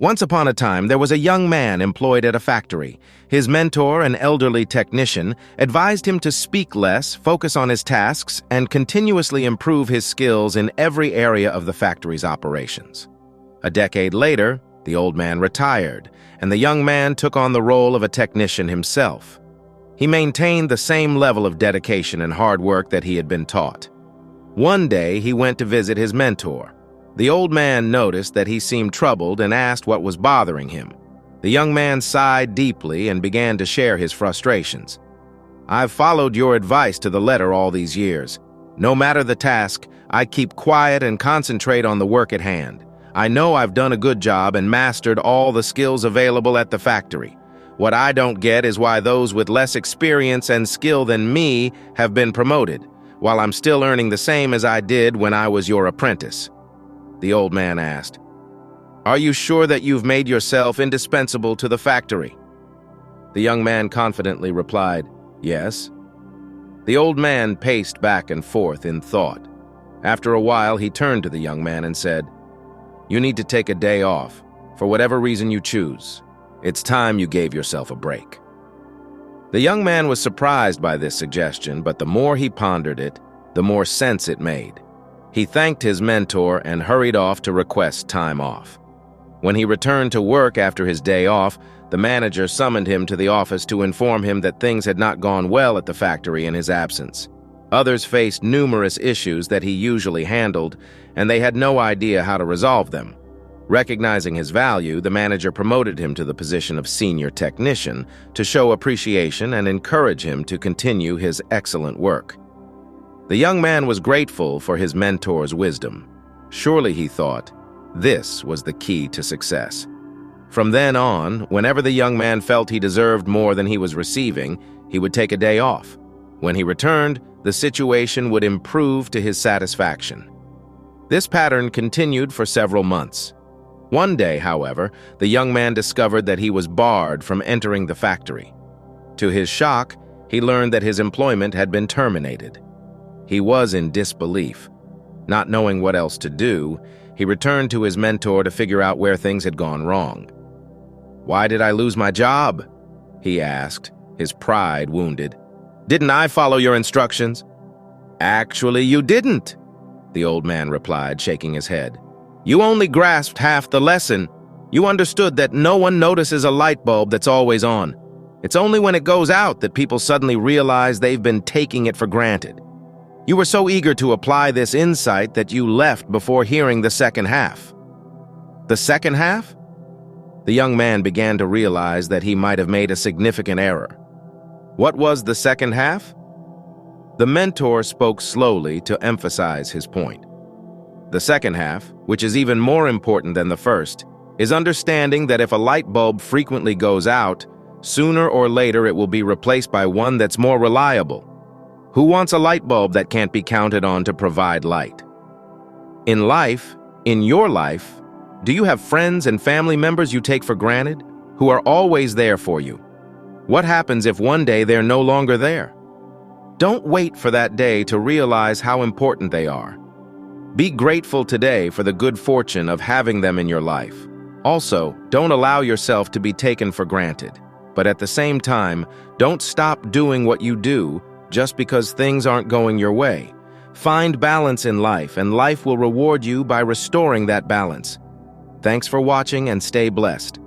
Once upon a time, there was a young man employed at a factory. His mentor, an elderly technician, advised him to speak less, focus on his tasks, and continuously improve his skills in every area of the factory's operations. A decade later, the old man retired, and the young man took on the role of a technician himself. He maintained the same level of dedication and hard work that he had been taught. One day, he went to visit his mentor. The old man noticed that he seemed troubled and asked what was bothering him. The young man sighed deeply and began to share his frustrations. "I've followed your advice to the letter all these years. No matter the task, I keep quiet and concentrate on the work at hand. I know I've done a good job and mastered all the skills available at the factory. What I don't get is why those with less experience and skill than me have been promoted, while I'm still earning the same as I did when I was your apprentice." The old man asked, "Are you sure that you've made yourself indispensable to the factory?" The young man confidently replied, "Yes." The old man paced back and forth in thought. After a while, he turned to the young man and said, "You need to take a day off, for whatever reason you choose. It's time you gave yourself a break." The young man was surprised by this suggestion, but the more he pondered it, the more sense it made. He thanked his mentor and hurried off to request time off. When he returned to work after his day off, the manager summoned him to the office to inform him that things had not gone well at the factory in his absence. Others faced numerous issues that he usually handled, and they had no idea how to resolve them. Recognizing his value, the manager promoted him to the position of senior technician to show appreciation and encourage him to continue his excellent work. The young man was grateful for his mentor's wisdom. Surely, he thought, this was the key to success. From then on, whenever the young man felt he deserved more than he was receiving, he would take a day off. When he returned, the situation would improve to his satisfaction. This pattern continued for several months. One day, however, the young man discovered that he was barred from entering the factory. To his shock, he learned that his employment had been terminated. He was in disbelief. Not knowing what else to do, he returned to his mentor to figure out where things had gone wrong. "Why did I lose my job?" he asked, his pride wounded. "Didn't I follow your instructions?" "Actually, you didn't," the old man replied, shaking his head. "You only grasped half the lesson. You understood that no one notices a light bulb that's always on. It's only when it goes out that people suddenly realize they've been taking it for granted. You were so eager to apply this insight that you left before hearing the second half." "The second half?" The young man began to realize that he might have made a significant error. What was the second half? The mentor spoke slowly to emphasize his point. The second half, which is even more important than the first, is understanding that if a light bulb frequently goes out, sooner or later it will be replaced by one that's more reliable. Who wants a light bulb that can't be counted on to provide light? In life, in your life, do you have friends and family members you take for granted, who are always there for you? What happens if one day they're no longer there? Don't wait for that day to realize how important they are. Be grateful today for the good fortune of having them in your life. Also, don't allow yourself to be taken for granted. But at the same time, don't stop doing what you do just because things aren't going your way. Find balance in life, and life will reward you by restoring that balance. Thanks for watching and stay blessed.